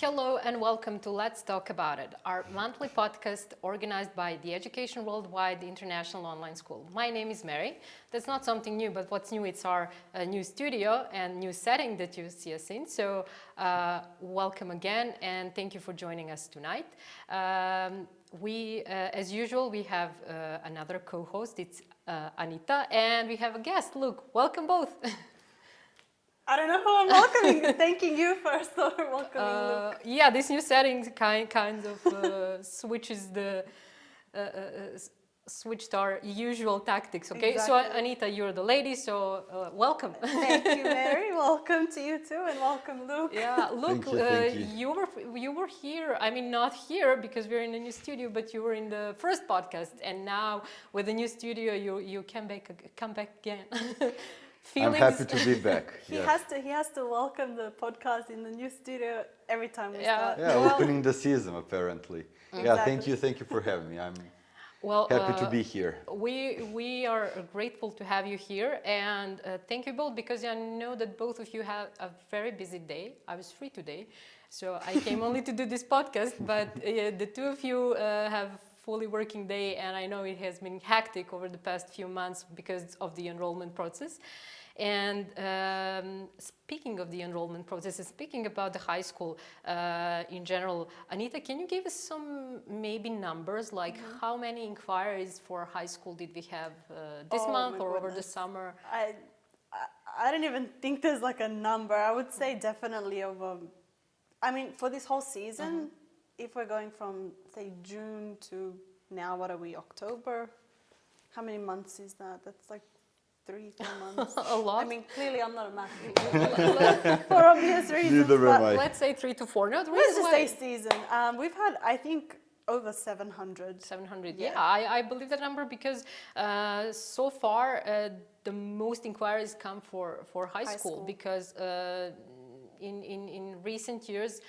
Hello and welcome to Let's Talk About It, our monthly podcast organized by the Education Worldwide International Online School. My name is Mary. That's not something new, but what's new, it's our new studio and new setting that you see us in. So welcome again and thank you for joining us tonight. As usual, we have another co-host. It's Anita, and we have a guest, Luke. Welcome both. I don't know who I'm welcoming. Thanking you first for welcoming Luke. Yeah, this new setting kind of switched our usual tactics. Okay, Exactly. So Anita, you're the lady, so welcome. Thank you, Mary. Welcome to you too, and welcome, Luke. Yeah, Luke, Thank you. you were here. I mean, not here because we're in a new studio, but you were in the first podcast, and now with the new studio, you come back again. I'm happy to be back. He has to welcome the podcast in the new studio every time we start. Yeah, Well, opening the season apparently. Yeah, thank you for having me. I'm happy to be here. We are grateful to have you here, and thank you both because I know that both of you have a very busy day. I was free today, so I came only to do this podcast, but the two of you have fully working day, and I know it has been hectic over the past few months because of the enrollment process. And speaking of the enrollment process, and speaking about the high school in general, Anita, can you give us some maybe numbers, like how many inquiries for high school did we have this month or over the summer? I don't even think there's like a number. I would say definitely over. I mean, for this whole season, if we're going from say June to now, what are we? October? How many months is that? That's like 3-4 months. A lot. I mean, clearly I'm not a math teacher for obvious reasons. Neither am but I. Let's say 3 to 4. No, the let's reason just why- say season. We've had, I think, over 700. 700. Yeah. Yeah, I believe that number because so far the most inquiries come for high school because in recent years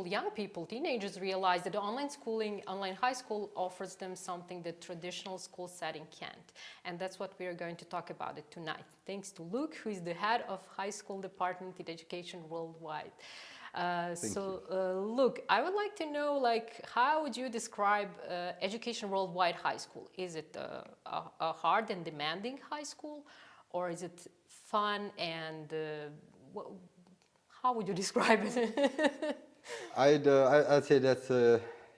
young people, teenagers realize that online high school offers them something that traditional school setting can't. And that's what we are going to talk about it tonight. Thanks to Luke, who is the head of high school department in Education Worldwide. Luke, I would like to know, like, how would you describe Education Worldwide High School? Is it a hard and demanding high school, or is it fun and how would you describe it? I'd say that's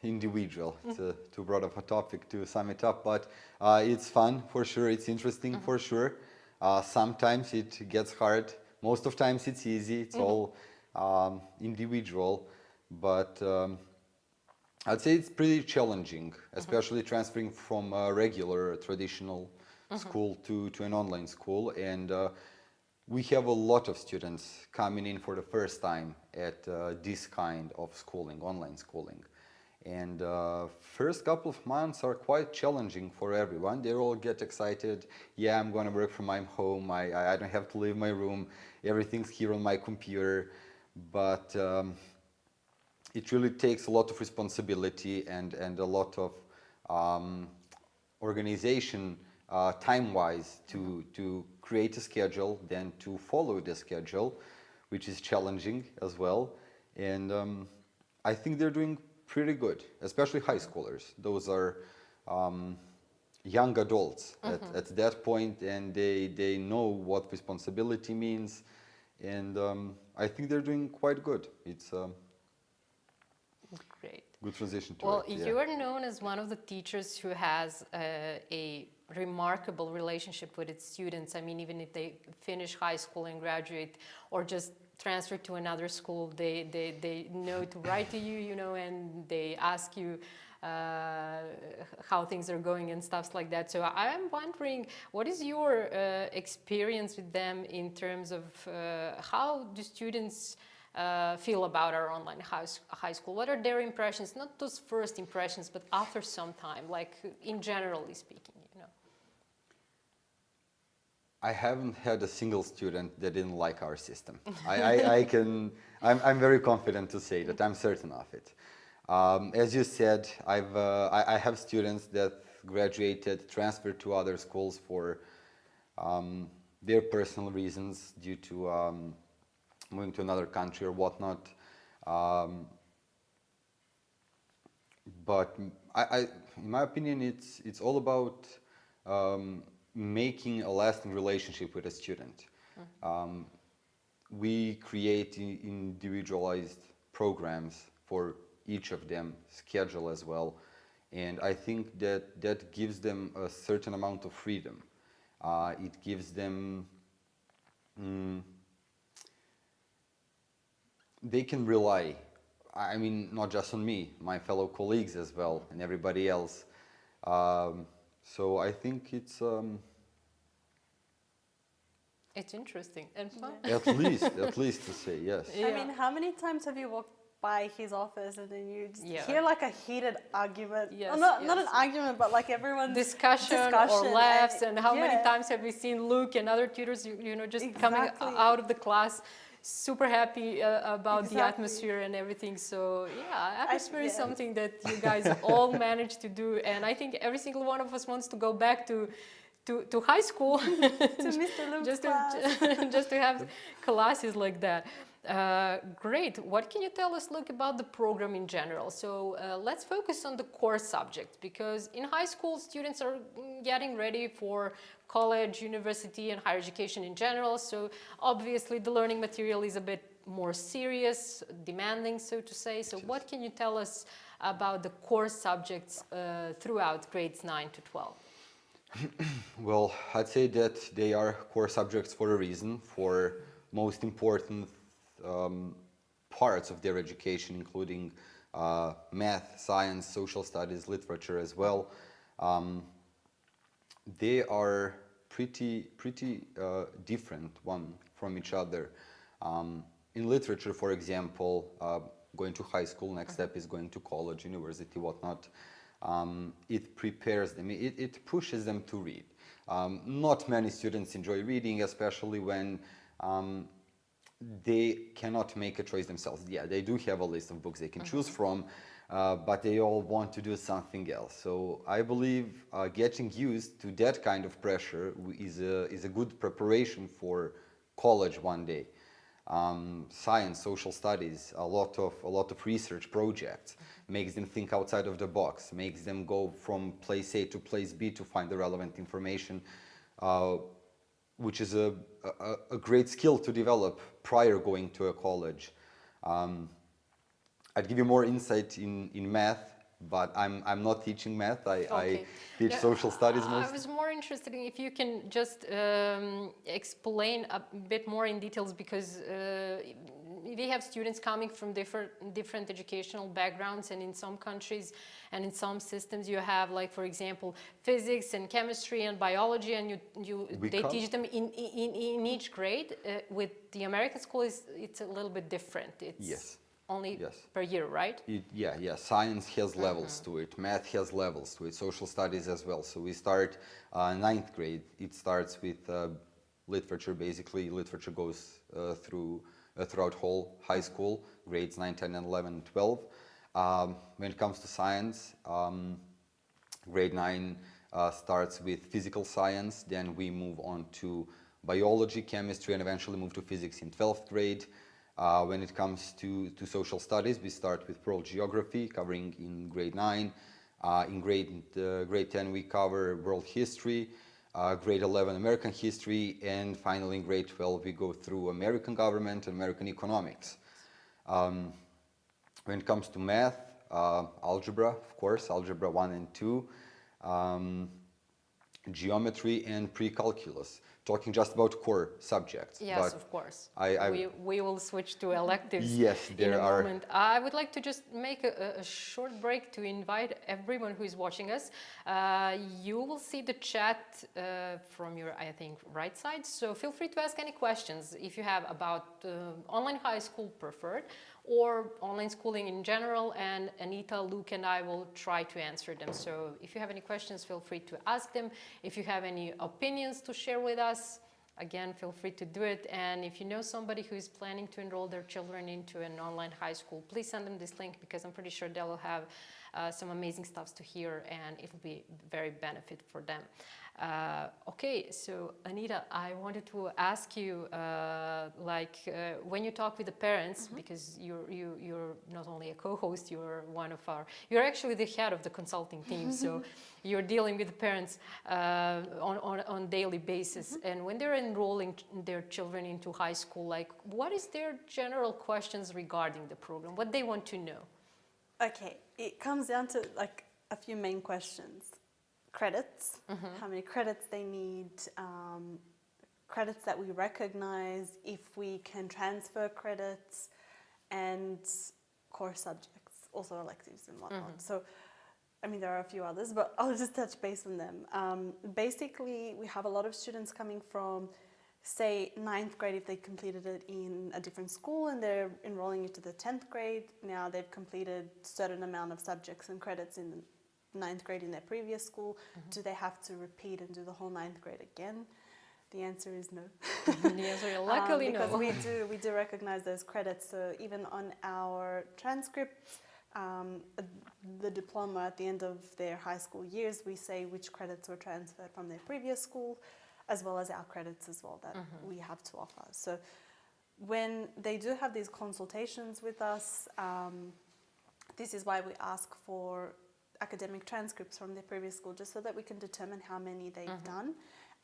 individual. It's too broad of a topic to sum it up, but it's fun for sure. It's interesting for sure. Sometimes it gets hard. Most of times it's easy. It's all individual, but I'd say it's pretty challenging, especially transferring from a regular traditional school to an online school. And we have a lot of students coming in for the first time at this kind of schooling, online schooling. And first couple of months are quite challenging for everyone. They all get excited. Yeah, I'm going to work from my home. I don't have to leave my room. Everything's here on my computer. But it really takes a lot of responsibility and a lot of organization time-wise to create a schedule, then to follow the schedule, which is challenging as well. And I think they're doing pretty good, especially high schoolers. Those are young adults at that point, and they know what responsibility means. And I think they're doing quite good. It's Great. good transition to Well, it. Yeah. you are known as one of the teachers who has a remarkable relationship with its students. I mean, even if they finish high school and graduate or just transfer to another school, they know to write to you, you know, and they ask you how things are going and stuff like that. So I'm wondering, what is your experience with them in terms of how do students feel about our online high school? What are their impressions? Not those first impressions, but after some time, like in generally speaking, you know. I haven't had a single student that didn't like our system. I'm very confident to say that. I'm certain of it. As you said, I have students that graduated, transferred to other schools for their personal reasons due to moving to another country or whatnot. Um, but in my opinion, it's all about making a lasting relationship with a student. Um, we create individualized programs for each of them, schedule as well, and I think that gives them a certain amount of freedom. It gives them they can rely, I mean, not just on me, my fellow colleagues as well, and everybody else. So I think It's interesting and fun. at least to say yes. Yeah. I mean, how many times have you walked by his office and then you just Yeah. hear like a heated argument? Yes, Well, not yes. an argument, but like everyone's Discussion or discussion laughs, and how many yeah. times have we seen Luke and other tutors, just coming Exactly. out of the class super happy about the Exactly. atmosphere and everything. So yeah, atmosphere is yeah. something that you guys all managed to do, and I think every single one of us wants to go back to high school To Mr. Luke's just class. to just to have classes like that. Great. What can you tell us, Luke, about the program in general? So let's focus on the core subjects, because in high school, students are getting ready for college, university, and higher education in general. So obviously, the learning material is a bit more serious, demanding, so to say. So what can you tell us about the core subjects throughout grades 9 to 12? Well, I'd say that they are core subjects for a reason, for most important parts of their education, including math, science, social studies, literature as well. They are pretty different one from each other. In literature, for example, going to high school, next step is going to college, university, whatnot. It prepares them, it pushes them to read. Not many students enjoy reading, especially when they cannot make a choice themselves. Yeah, they do have a list of books they can choose from, but they all want to do something else. So I believe getting used to that kind of pressure is a good preparation for college one day. Science, social studies, a lot of research projects makes them think outside of the box, makes them go from place A to place B to find the relevant information, which is a great skill to develop prior going to a college. I'd give you more insight in math, but I'm not teaching math. I teach Yeah, social studies I mostly. was more interested in if you can just explain a bit more in details, because we have students coming from different educational backgrounds, and in some countries and in some systems you have, like, for example, physics and chemistry and biology, and they teach them in each grade. With the American school, it's a little bit different. It's Yes. only Yes. per year, right? Yeah. Science has levels to it. Math has levels to it. Social studies as well. So we start ninth grade. It starts with literature. Basically, literature goes throughout whole high school, grades 9, 10, and 11, and 12. When it comes to science, grade 9 starts with physical science. Then we move on to biology, chemistry, and eventually move to physics in 12th grade. When it comes to social studies, we start with world geography, covering in grade 9. In grade 10, we cover world history. Grade 11, American history. And finally, in grade 12, we go through American government and American economics. When it comes to math, algebra, of course, algebra 1 and 2. Geometry and pre-calculus, talking just about core subjects. Yes, but of course. we will switch to electives yes, in there a are. moment. I would like to just make a short break to invite everyone who is watching us. You will see the chat from your, I think, right side. So feel free to ask any questions if you have about online high school preferred, or online schooling in general, and Anita, Luke, and I will try to answer them. So if you have any questions, feel free to ask them. If you have any opinions to share with us, again, feel free to do it. And if you know somebody who is planning to enroll their children into an online high school, please send them this link, because I'm pretty sure they will have some amazing stuff to hear, and it will be very benefit for them. Okay, so Anita, I wanted to ask you, when you talk with the parents, because you're not only a co-host, you're actually the head of the consulting team, so you're dealing with the parents on daily basis. And when they're enrolling their children into high school, like, what is their general questions regarding the program? What they want to know? Okay, it comes down to like a few main questions. Credits, how many credits they need, credits that we recognize, if we can transfer credits, and core subjects, also electives and whatnot. So, I mean, there are a few others, but I'll just touch base on them. Basically, we have a lot of students coming from, say, 9th grade if they completed it in a different school and they're enrolling into the 10th grade. Now they've completed a certain amount of subjects and credits in 9th grade in their previous school. Do they have to repeat and do the whole 9th grade again? The answer is no. The answer is luckily because no. we do recognize those credits. So even on our transcripts, the diploma at the end of their high school years, we say which credits were transferred from their previous school, as well as our credits as well that we have to offer. So when they do have these consultations with us, this is why we ask for academic transcripts from their previous school, just so that we can determine how many they've done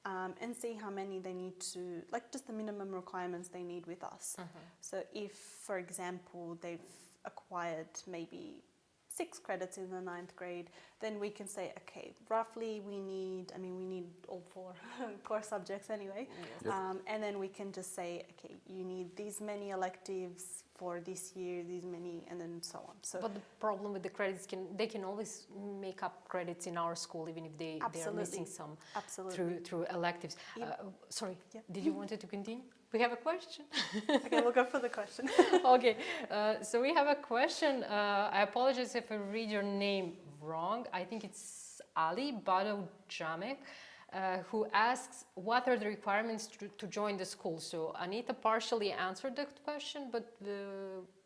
and see how many they need to, like just the minimum requirements they need with us. So if, for example, they've acquired maybe 6 credits in the 9th grade, then we can say, okay, roughly we need all 4 core subjects anyway. Yes. And then we can just say, okay, you need these many electives for this year, these many, and then so on. So, but the problem with the credits, they can always make up credits in our school, even if they are missing some through electives. Sorry, did you want to continue? We have a question. Okay, we'll go for the question. Okay, so we have a question. I apologize if I read your name wrong. I think it's Ali Bado Jamek, who asks, what are the requirements to join the school? So Anita partially answered that question, but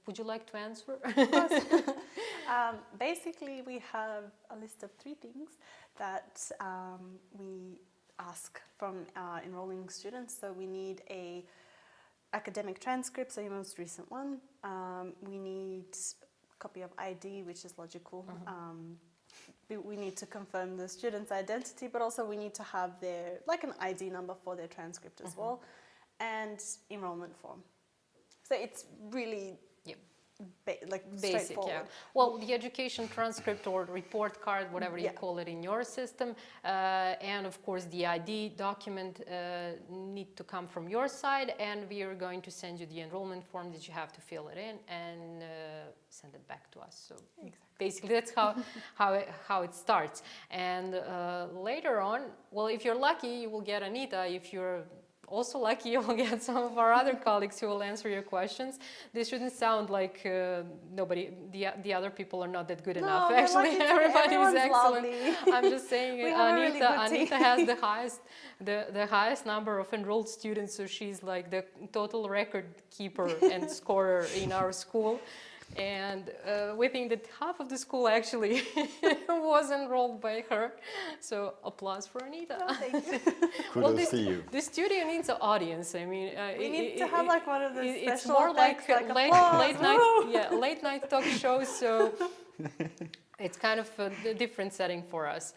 would you like to answer? Of course. Basically, we have a list of 3 things that we ask from our enrolling students. So we need a academic transcript, so your most recent one. We need a copy of ID, which is logical. We need to confirm the student's identity, but also we need to have an ID number for their transcript as well, and enrollment form. So it's really basic, straightforward. yeah. Well, the education transcript or report card, whatever you call it in your system, and of course the ID document need to come from your side, and we are going to send you the enrollment form that you have to fill it in and send it back to us. So basically that's how it starts. And later on, well, if you're lucky, you will get Anita. If you're also lucky, you'll get some of our other colleagues who will answer your questions. This shouldn't sound like the other people are not that good enough. Actually, everybody is excellent. Lovely. I'm just saying, Anita has the highest number of enrolled students, so she's like the total record keeper and scorer in our school. And we think that half of the school actually was enrolled by her. So applause for Anita. Oh, thank you. Kudos to you. The studio needs an audience. I mean, we need to have like one of those special it's more effects, like late night talk shows. So it's kind of a different setting for us.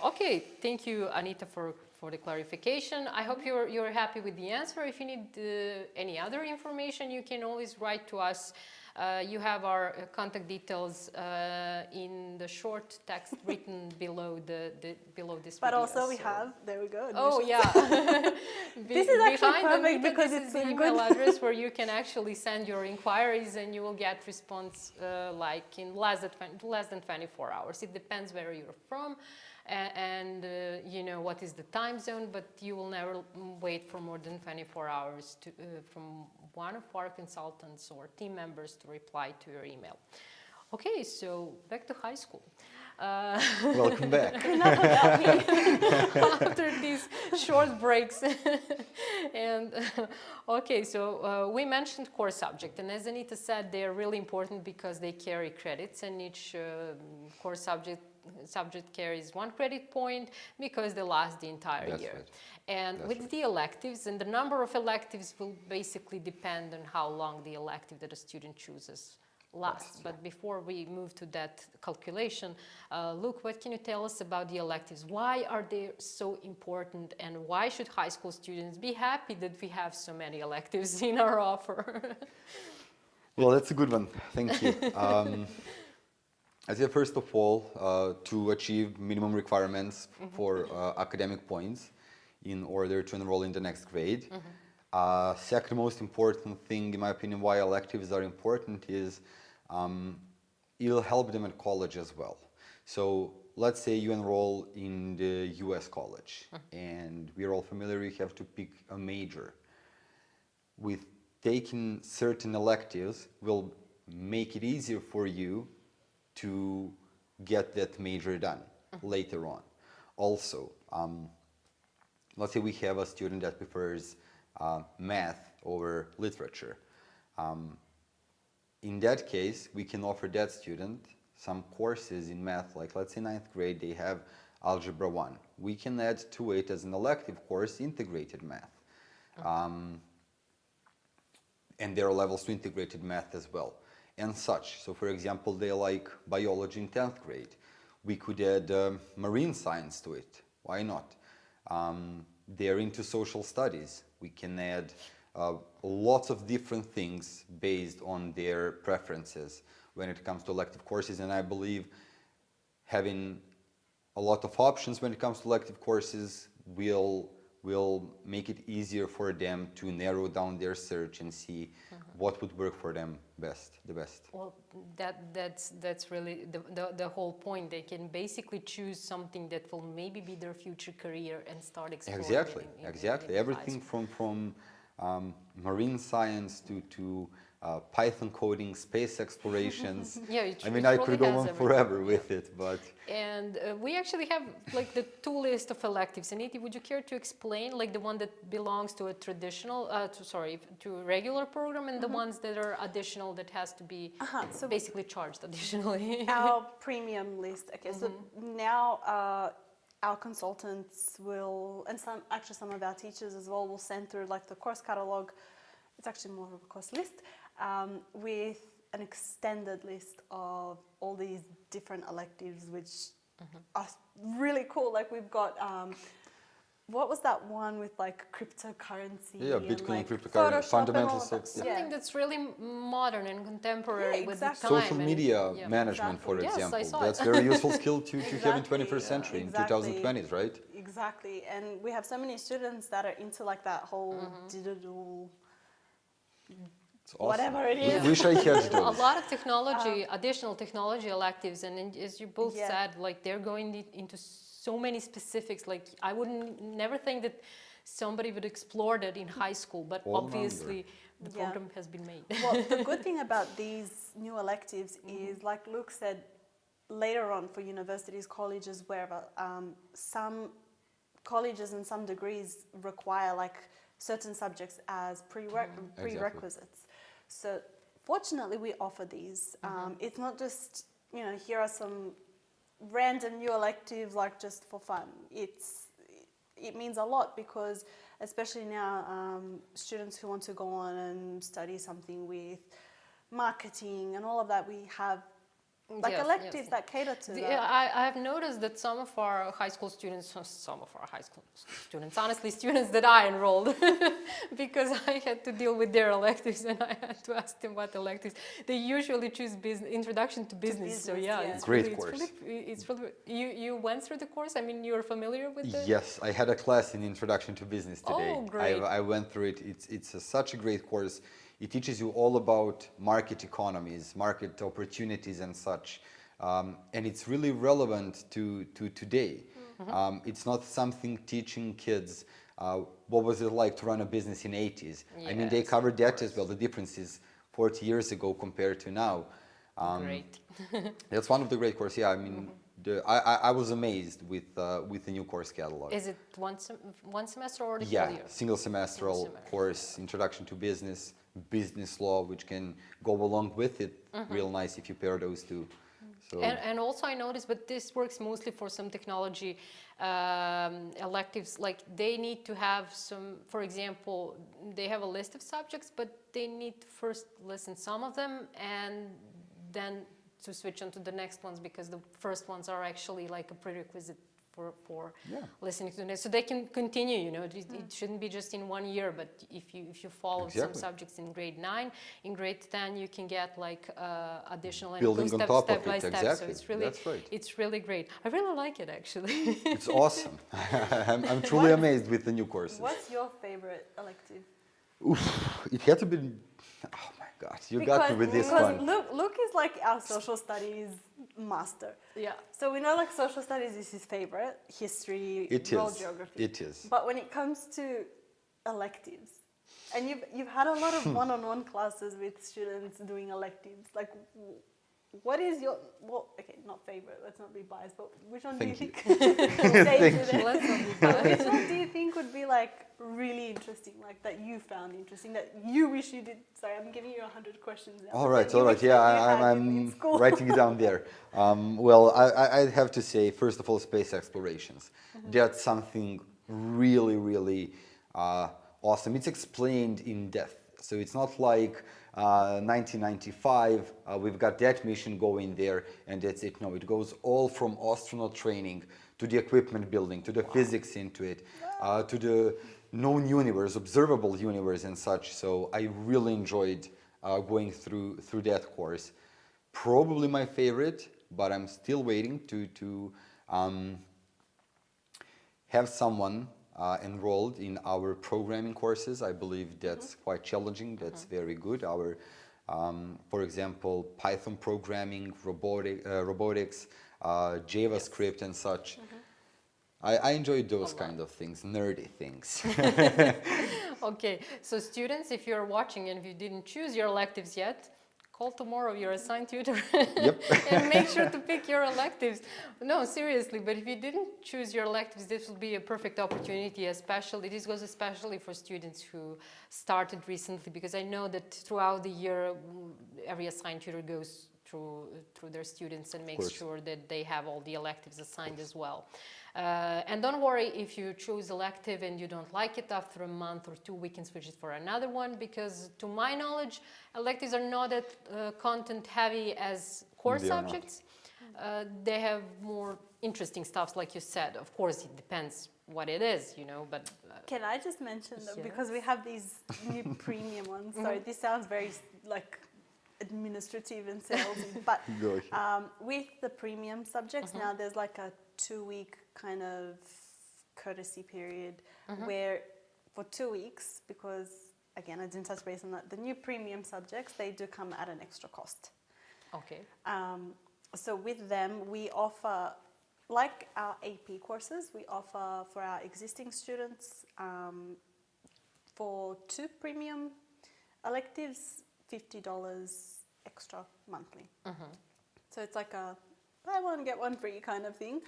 Okay, thank you, Anita, for the clarification. I hope you're happy with the answer. If you need any other information, you can always write to us. You have our contact details in the short text written below below this but video. Also we have, there we go. Oh yeah. This is actually perfect because it's the email address where you can actually send your inquiries, and you will get response like in less than 24 hours. It depends where you're from. And you know what is the time zone, but you will never wait for more than 24 hours from one of our consultants or team members to reply to your email. Okay, so back to high school. Welcome back. After these short breaks. And okay, so we mentioned core subject, and as Anita said, they are really important because they carry credits, and each core subject subject carries 1 credit point because they last the entire That's year. right. And That's with right. the electives, and the number of electives will basically depend on how long the elective that a student chooses lasts. But before we move to that calculation, Luke, what can you tell us about the electives? Why are they so important, and why should high school students be happy that we have so many electives in our offer? Well, that's a good one. Thank you. I say, first of all, to achieve minimum requirements for academic points in order to enroll in the next grade. Second most important thing, in my opinion, why electives are important is it'll help them at college as well. So let's say you enroll in the US college, and we're all familiar, you have to pick a major. With taking certain electives will make it easier for you to get that major done later on. Also, let's say we have a student that prefers math over literature. In that case, we can offer that student some courses in math, like let's say 9th grade, they have Algebra 1. We can add to it as an elective course, integrated math. And there are levels to integrated math as well, and such. So for example, they like biology in 10th grade. We could add marine science to it. Why not? They're into social studies. We can add lots of different things based on their preferences when it comes to elective courses, and I believe having a lot of options when it comes to elective courses will make it easier for them to narrow down their search and see what would work for them the best. Well, that's really the whole point. They can basically choose something that will maybe be their future career and start exploring. Exactly. in Everything from marine science to Python coding, space explorations. Yeah, I mean, I could go on forever with it, but... And we actually have like the 2 lists of electives. Anita, would you care to explain like the one that belongs to a traditional, to a regular program, and the ones that are additional that has to be So basically charged additionally? our premium list. Okay, so now our consultants will, and some of our teachers as well, will send through like the course catalog. It's actually more of a course list with an extended list of all these different electives, which are really cool. Like we've got, what was that one with like cryptocurrency? Yeah, Bitcoin and like cryptocurrency, Photoshop fundamentals and all of... Something that's really modern and contemporary Yeah, with the exactly. time. Social and media yeah. management, for Yes, I example. saw That's it. very useful skill to have in Exactly, 21st century, exactly. in 2020s, right? Exactly, and we have so many students that are into like that whole digital, It's awesome. whatever it is. Wish I had A those. lot of technology, additional technology electives, and as you both Yeah. said, like they're going into so many specifics. Like I wouldn't never think that somebody would explore that in high school, but All obviously the Yeah. program has been made. Well, the good thing about these new electives is, like Luke said, later on for universities, colleges, wherever, some colleges and some degrees require like certain subjects as prerequisites. So fortunately we offer these. It's not just, here are some random new electives like just for fun. It means a lot because especially now students who want to go on and study something with marketing and all of that, we have like electives that cater to that. I have noticed that some of our high school students, honestly, students that I enrolled, because I had to deal with their electives and I had to ask them what electives. They usually choose introduction to business. So yeah, yeah. it's Great really, course. It's really, you went through the course. I mean, you're familiar with it. Yes, I had a class in Introduction to Business today. Oh, great. I went through it. It's such a great course. It teaches you all about market economies, market opportunities and such. And it's really relevant to today. It's not something teaching kids what was it like to run a business in 80s. I mean, they Yes, covered that as well. The difference is 40 years ago compared to now. Great. That's one of the great courses. Yeah, I mean, I was amazed with the new course catalog. Is it one semester or the Yeah, whole year? single semestral course, Introduction to Business, Business Law, which can go along with it real nice if you pair those two. So And also I noticed, but this works mostly for some technology electives, like they need to have some, for example, they have a list of subjects, but they need to first listen some of them and then to switch on to the next ones, because the first ones are actually like a prerequisite for Yeah. listening to the next. So they can continue, you know, it shouldn't be just in 1 year, but if you follow some Exactly. subjects in grade 9, in grade 10 you can get like additional and Building on top step of by it, step. So exactly. it's really, That's right. it's really great. I really like it actually. It's awesome. I'm truly amazed with the new courses. What's your favorite elective? Oof, it had to be. Oh my God, you got me with this because one. Luke is like our social studies master. Yeah. So we know like social studies is his favorite, history, It world is. geography. It is. But when it comes to electives, and you've had a lot of one-on-one classes with students doing electives, like what is your, well, okay, not favorite, let's not be biased, but which one do you Thank think? Thank you. Let's not be But biased. which one do you think would be like really interesting, like that you found interesting, that you wish you did? Sorry, I'm giving you 100 questions now. All but right, that you all right. wish Yeah, that you had in I'm school. writing it down there. Well, I'd have to say, first of all, space explorations. That's something really, really awesome. It's explained in depth. So it's not like 1995, we've got that mission going there and that's it. No, it goes all from astronaut training to the equipment building, to the physics into it, to the known universe, observable universe and such. So I really enjoyed going through that course. Probably my favorite, but I'm still waiting to have someone enrolled in our programming courses. I believe that's quite challenging. That's very good. Our, for example, Python programming, robotics, JavaScript and such. I enjoy those kind of things, nerdy things. Okay, so students, if you're watching and if you didn't choose your electives yet, call tomorrow your assigned tutor Yep. and make sure to pick your electives. No, seriously, but if you didn't choose your electives, this will be a perfect opportunity, especially, this goes especially for students who started recently, because I know that throughout the year, every assigned tutor goes through their students and makes sure that they have all the electives assigned as well. And don't worry if you choose elective and you don't like it. After a month or two, we can switch it for another one, because to my knowledge, electives are not that content heavy as core They are not. subjects. They have more interesting stuff, like you said. Of course, it depends what it is, you know, but... Can I just mention that, Yes. because we have these new premium ones, sorry, this sounds very like administrative and salesy, but Go ahead. with the premium subjects now there's like a 2-week kind of courtesy period where for 2 weeks, because again I didn't touch base on that, the new premium subjects, they do come at an extra cost. Okay. So with them we offer, like our AP courses, we offer for our existing students for 2 premium electives $50 extra monthly. So it's like a buy one get one free kind of thing.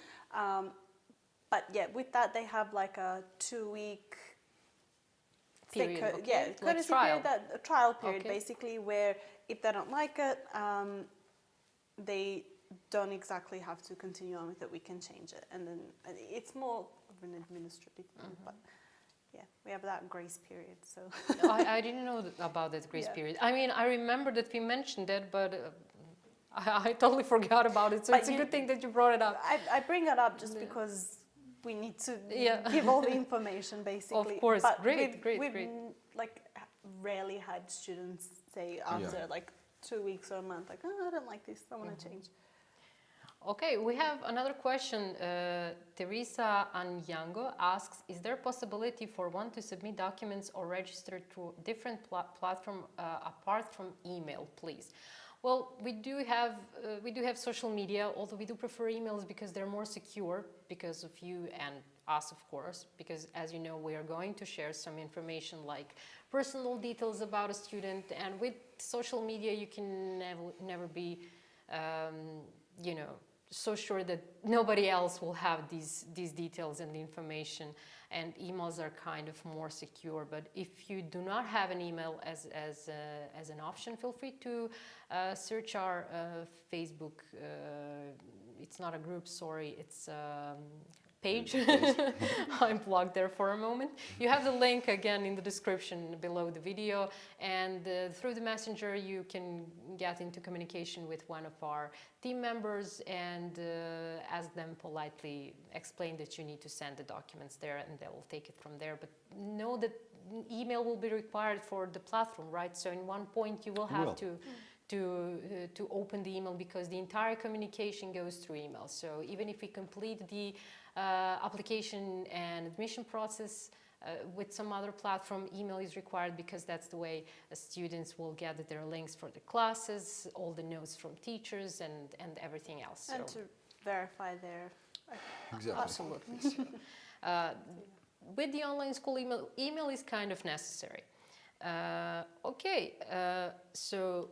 But yeah, with that they have like a 2-week Period, okay? yeah, Like courtesy trial. period, a trial period Okay. basically, where if they don't like it, they don't exactly have to continue on with it. We can change it, and then it's more of an administrative thing. But yeah, we have that grace period. So I didn't know about that grace period. I mean, I remember that we mentioned that, but I totally forgot about it. So But it's a you- good thing that you brought it up. I bring it up just because we need to Yeah. give all the information basically. Of course. But Great, great, we've great. like rarely had students say after like 2 weeks or a month, like, oh, I don't like this, I want to change. Okay, we have another question. Teresa Anyango asks, is there a possibility for one to submit documents or register to different platform apart from email, please? Well, we do have social media, although we do prefer emails because they're more secure, because of you and us, of course, because as you know, we are going to share some information like personal details about a student, and with social media you can never be, you know, so sure that nobody else will have these details and the information, and emails are kind of more secure. But if you do not have an email as an option, feel free to search our Facebook. It's not a group, sorry, it's page. I'm plugged there for a moment. You have the link again in the description below the video, and through the messenger you can get into communication with one of our team members and ask them politely, explain that you need to send the documents there, and they will take it from there. But know that email will be required for the platform, right? So in one point you will have to open the email, because the entire communication goes through email. So even if we complete the application and admission process with some other platform, email is required, because that's the way students will get their links for the classes, all the notes from teachers, and everything else. And to verify their... Exactly. Absolutely. So, with the online school, email is kind of necessary. So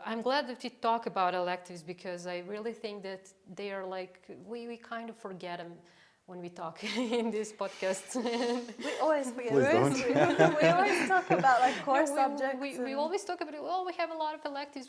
I'm glad that we talk about electives, because I really think that they are like, we kind of forget them when we talk in this podcast. We always forget. Please We always talk about like core subjects. We always talk about, well, we have a lot of electives,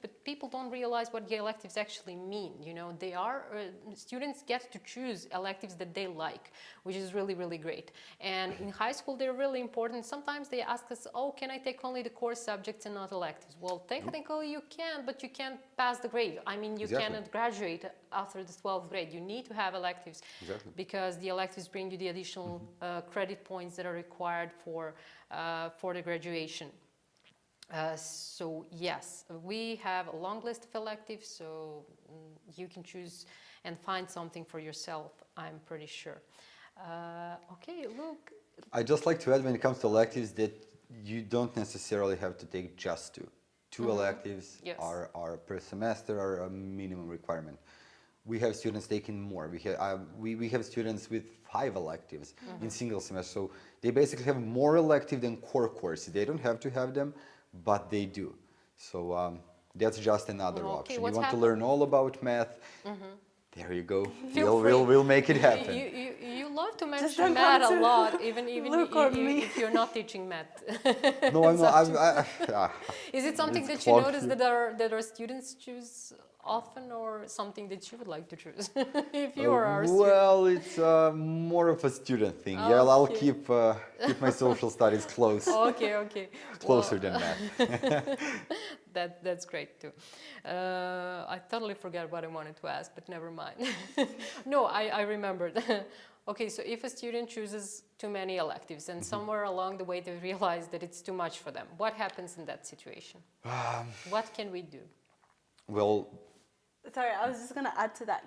but people don't realize what the electives actually mean. You know, they are, students get to choose electives that they like, which is really, really great. And in high school, they're really important. Sometimes they ask us, oh, can I take only the core subjects and not electives? Well, technically you can, but you can't pass the grade. I mean, you cannot graduate after the 12th grade. You need to have electives. Exactly. Because the electives bring you the additional credit points that are required for the graduation. So yes, we have a long list of electives, so you can choose and find something for yourself, I'm pretty sure. Okay, Luke. I'd just like to add, when it comes to electives, that you don't necessarily have to take just two. Two electives are per semester, are a minimum requirement. We have students taking more. We have students with 5 electives in single semester. So they basically have more elective than core courses. They don't have to have them, but they do. So that's just another option. You want to learn all about math? There you go. We'll make it happen. You love to mention math a lot, even if you're not teaching math. No, I'm not. Is it something that you notice that our students choose often, or something that you would like to choose if you are our student? Well, it's more of a student thing. Yeah, I'll keep my social studies close. Okay. Closer than that. That's great too. I totally forgot what I wanted to ask, but never mind. No, I remembered. Okay, so if a student chooses too many electives and somewhere along the way they realize that it's too much for them, what happens in that situation? What can we do? Well, sorry, I was just going to add to that.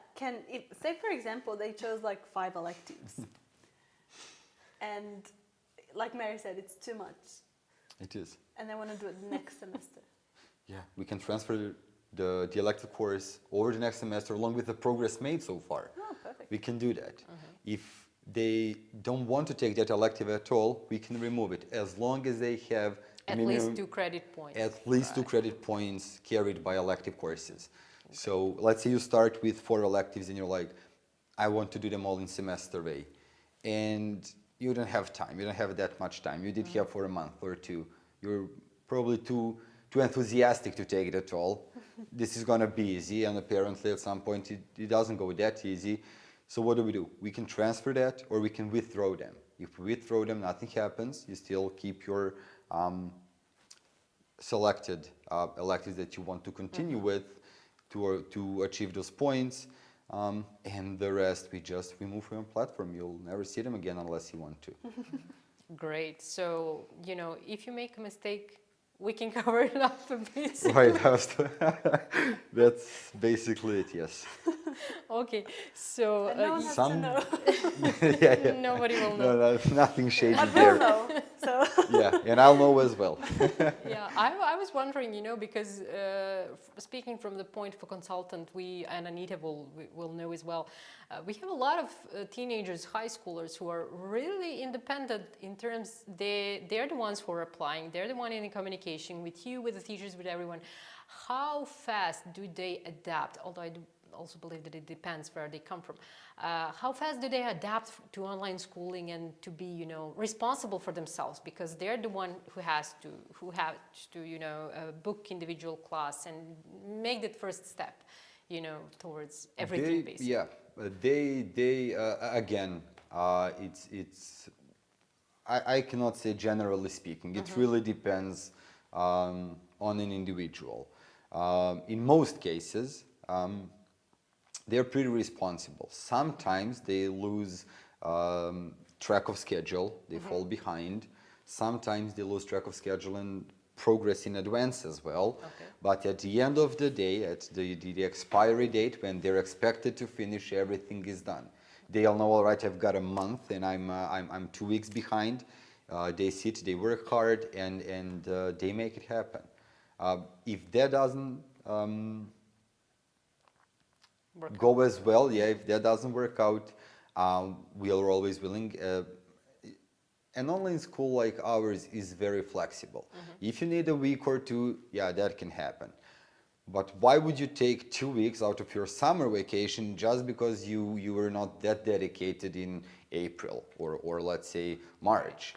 Say, for example, they chose like 5 electives. And like Mary said, it's too much. it is. And they want to do it next semester. Yeah, we can transfer the elective course over the next semester along with the progress made so far. Oh, perfect. We can do that. If they don't want to take that elective at all, we can remove it, as long as they have At least 2 credit points. At least 2 credit points carried by elective courses. So let's say you start with 4 electives and you're like, I want to do them all in semester A. And you don't have time. You don't have that much time. You did have for a month or 2. You're probably too enthusiastic to take it at all. This is going to be easy, and apparently at some point it doesn't go that easy. So what do? We can transfer that, or we can withdraw them. If we withdraw them, nothing happens. You still keep your selected electives that you want to continue with to achieve those points, and the rest we just remove from your platform. You'll never see them again unless you want to. Great. So, you know, if you make a mistake, we can cover it up a bit. Right, that's basically it, yes. Okay, so No one has to know. Yeah. Nobody will know. No, nothing shady But there. we'll know. So. Yeah, and I'll know as well. Yeah, I was wondering, you know, because speaking from the point of a consultant, we and Anita will know as well. We have a lot of teenagers, high schoolers, who are really independent in terms they're the ones who are applying. They're the one in communication with you, with the teachers, with everyone. How fast do they adapt? Although also believe that it depends where they come from. How fast do they adapt to online schooling and to be, you know, responsible for themselves? Because they're the one who has to, you know, book individual class and make that first step, you know, towards everything basically. Yeah, they again, it's. I cannot say generally speaking. It really depends on an individual. In most cases, they're pretty responsible. Sometimes they lose track of schedule, they fall behind. Sometimes they lose track of schedule and progress in advance as well. Okay. But at the end of the day, at the expiry date, when they're expected to finish, everything is done. They'll know, all right, I've got a month and I'm 2 weeks behind. They sit, they work hard, and they make it happen. If that doesn't go as well, yeah, if that doesn't work out, we are always willing. An online school like ours is very flexible. If you need a week or two, yeah, that can happen. But why would you take 2 weeks out of your summer vacation just because you were not that dedicated in April or let's say March?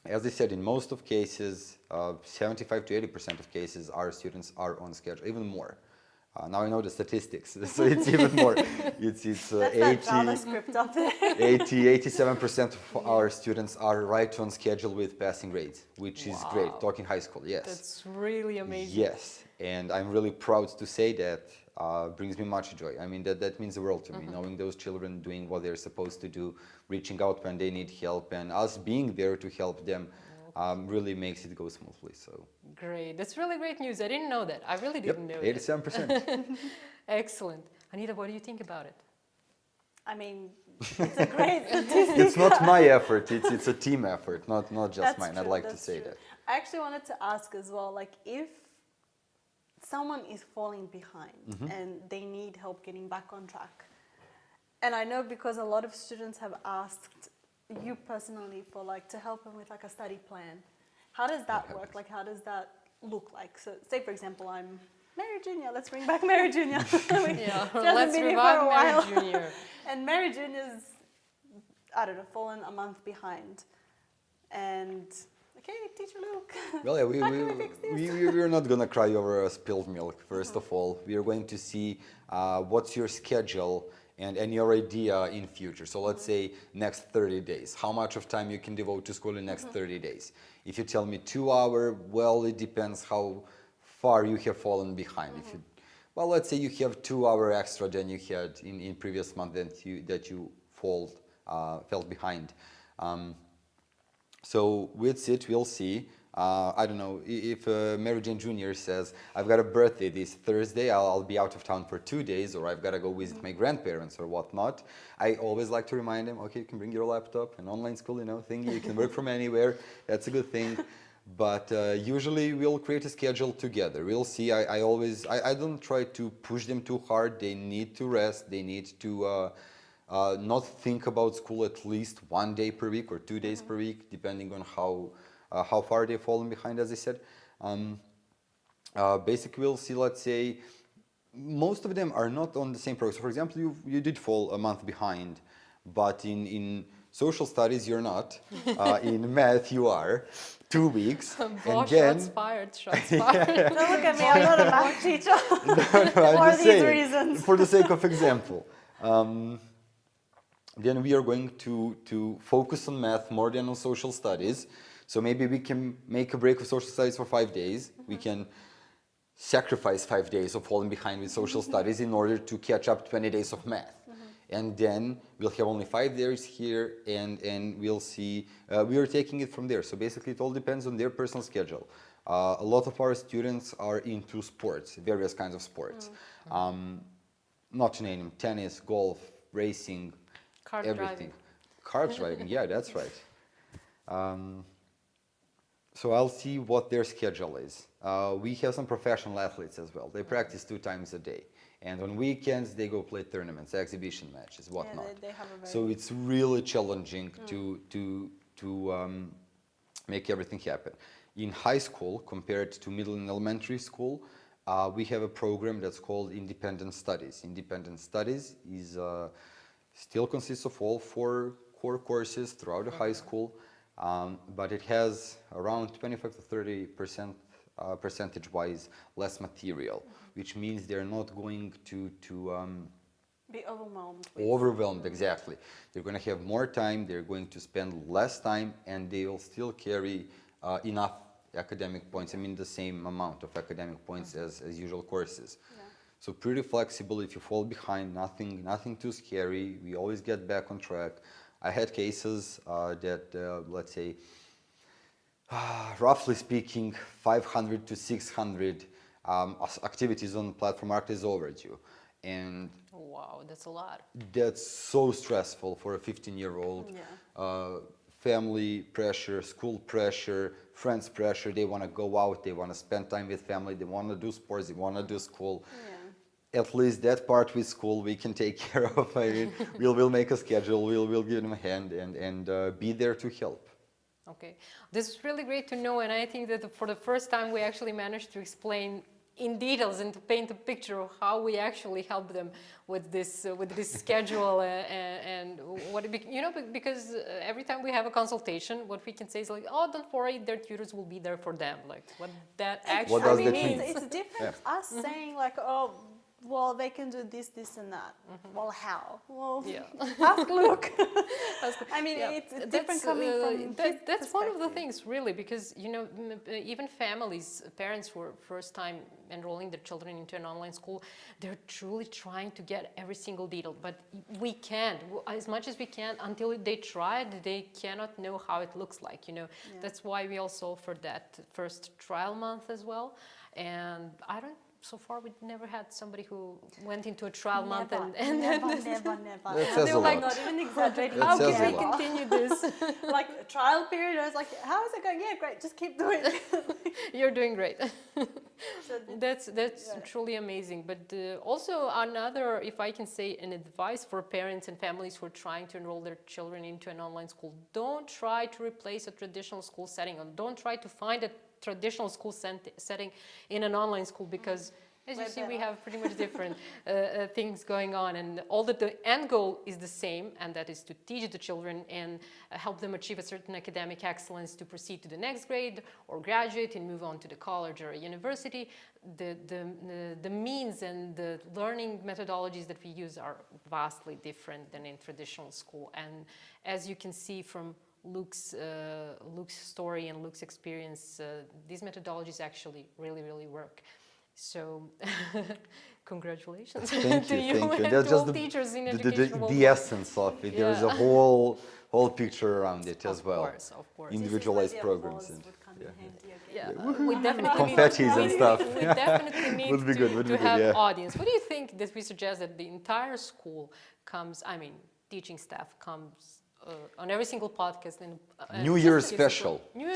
As I said, in most of cases, 75 to 80% of cases, our students are on schedule, even more. Now I know the statistics, so it's even more. It's That's 80, that JavaScript up there. 87% of our students are right on schedule with passing grades, which is great. Wow. Talking high school, yes. That's really amazing. Yes, and I'm really proud to say that. Brings me much joy. I mean, that means the world to me, knowing those children doing what they're supposed to do, reaching out when they need help, and us being there to help them really makes it go smoothly. So Great. That's really great news. I didn't know that. I really didn't know that. 87%. Excellent. Anita, what do you think about it? I mean, it's a great statistic. It's not my effort. It's a team effort, not just That's mine. true, I'd like to that's say true. that. I actually wanted to ask as well, like if someone is falling behind and they need help getting back on track. And I know because a lot of students have asked you personally for like to help them with like a study plan. How does that work? Like how does that look like? So say for example I'm Mary Junior. Let's bring back Mary Junior. Yeah, She hasn't let's been here revive for a Mary while. Junior. And Mary Junior's, I don't know, fallen a month behind. And okay, teacher Luke. Well, yeah, how can we fix this? we're not going to cry over spilled milk, first of all. We are going to see what's your schedule and your idea in future. So let's say next 30 days. How much of time you can devote to school in next 30 days? If you tell me 2 hours, well, it depends how far you have fallen behind. If you, well, let's say you have 2 hours extra than you had in previous month that you fell behind. So with it, we'll see. I don't know, if Mary Jane Jr. says, I've got a birthday this Thursday, I'll be out of town for 2 days, or I've got to go visit my grandparents or whatnot, I always like to remind them, okay, you can bring your laptop, an online school, you know, thingy, you can work from anywhere, that's a good thing. But usually we'll create a schedule together. We'll see. I don't try to push them too hard. They need to rest. They need to not think about school at least 1 day per week or 2 days per week, depending on how far they've fallen behind, as I said. Basically, we'll see, let's say, most of them are not on the same progress. So for example, you did fall a month behind, but in social studies, you're not. In math, you are. 2 weeks. Boy, and then, shots fired, shots fired. Don't look at me, I'm not a math teacher. I'm For just these saying, reasons. for the sake of example. Then we are going to focus on math more than on social studies. So maybe we can make a break of social studies for 5 days. We can sacrifice 5 days of falling behind with social studies in order to catch up 20 days of math. And then we'll have only 5 days here, and we'll see, we are taking it from there. So basically it all depends on their personal schedule. A lot of our students are into sports, various kinds of sports. Not to name them, tennis, golf, racing, Car everything. driving. Car driving, yeah, that's right. So I'll see what their schedule is. We have some professional athletes as well. They practice 2 times a day. And on weekends, they go play tournaments, exhibition matches, whatnot. Yeah, they have a very So it's really challenging to make everything happen. In high school, compared to middle and elementary school, we have a program that's called Independent Studies. Independent Studies is still consists of all 4 core courses throughout the high school, but it has around 25 to 30% percentage-wise less material, which means they're not going to Be overwhelmed. overwhelmed, exactly. They're going to have more time, they're going to spend less time, and they will still carry enough academic points, I mean the same amount of academic points as usual courses. Yeah. So pretty flexible. If you fall behind, nothing too scary. We always get back on track. I had cases that, let's say, roughly speaking, 500 to 600 activities on platform art is overdue. And Wow, that's a lot. that's so stressful for a 15-year-old. Yeah. Family pressure, school pressure, friends pressure. They want to go out, they want to spend time with family, they want to do sports, they want to do school. Yeah. At least that part with school we can take care of. I mean, we'll make a schedule, we'll give them a hand and be there to help. Okay, this is really great to know, and I think that for the first time we actually managed to explain in details and to paint a picture of how we actually help them with this schedule and what because every time we have a consultation, what we can say is like, oh, don't worry, their tutors will be there for them. Like what that actually does that means. mean? It's different. Us saying like, oh, well, they can do this, this, and that. Well, how? Well, Yeah. ask Luke. I mean, Yeah. it's different coming from his that's one of the perspective. things, really, because even families, parents who are first time enrolling their children into an online school, they're truly trying to get every single detail. But we can't, as much as we can, until they try it, they cannot know how it looks like. That's why we also offer that first trial month as well. And so far, we never had somebody who went into a trial month and never. That says They a were like lot. not even exaggerating. That how says can a we lot. continue this? Like a trial period, I was like, how is it going? Yeah, great, just keep doing it. You're doing great. So That's yeah. truly amazing. But also another, if I can say, an advice for parents and families who are trying to enroll their children into an online school: don't try to replace a traditional school setting, or don't try to find a traditional school setting in an online school, because as you Way see, we better. have pretty much different things going on, and although the end goal is the same, and that is to teach the children and help them achieve a certain academic excellence to proceed to the next grade or graduate and move on to the college or university, the means and the learning methodologies that we use are vastly different than in traditional school. And as you can see from Luke's story and Luke's experience, these methodologies actually really work. So, congratulations Thank to you, you thank you. and That's to all just teachers in the education. the essence of it. There's a Yeah. whole picture around it as well. Of course. Individualized This is where the programs. applause And, would come in yeah. handy again. Yeah, we definitely Confettis need, and stuff. We definitely need Would be good, would to be good, have yeah. audience. What do you think that we suggest that the entire school comes, teaching staff comes on every single podcast and New Year's special. New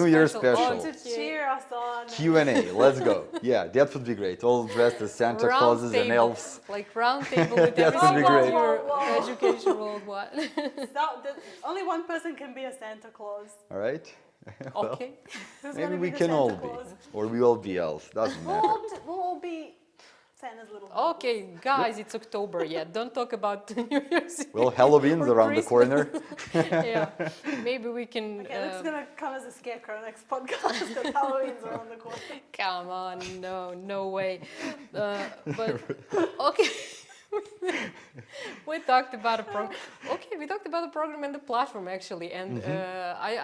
Year's special. To cheer us on. Q&A, let's go. Yeah, that would be great. All dressed as Santa Clauses and elves. Like round table with That every would be single great. year Whoa. education worldwide. Only one person can be a Santa Claus. All right? Okay. Who's Maybe gonna we be the can Santa all Claus? be. Or we all be elves. Doesn't matter. We'll all be Santa's little helpers. Okay, guys, it's October yet. Don't talk about New Year's Eve. Well, Halloween's or around the Christmas. corner. Yeah, maybe we can. Okay, Luke's gonna come as a scarecrow next podcast because Halloween's around the corner. Come on, no way. But okay, we talked about a program. Okay, we talked about the program and the platform actually, and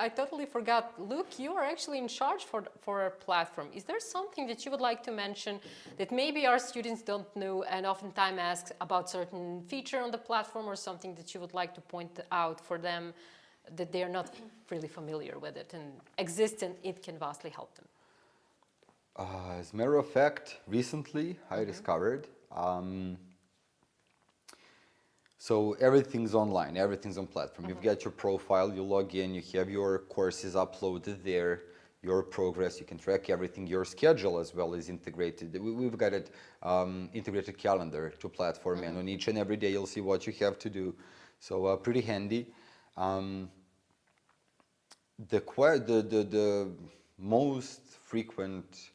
I totally forgot. Luke, you are actually in charge for our platform. Is there something that you would like to mention that maybe our students don't know and oftentimes ask about certain feature on the platform, or something that you would like to point out for them that they are not really familiar with it and exists and it can vastly help them? As a matter of fact, recently I discovered, so everything's online, everything's on platform. You've got your profile, you log in, you have your courses uploaded there, your progress, you can track everything, your schedule as well is integrated. We've got it integrated calendar to platform, and on each and every day you'll see what you have to do. So pretty handy. The most frequent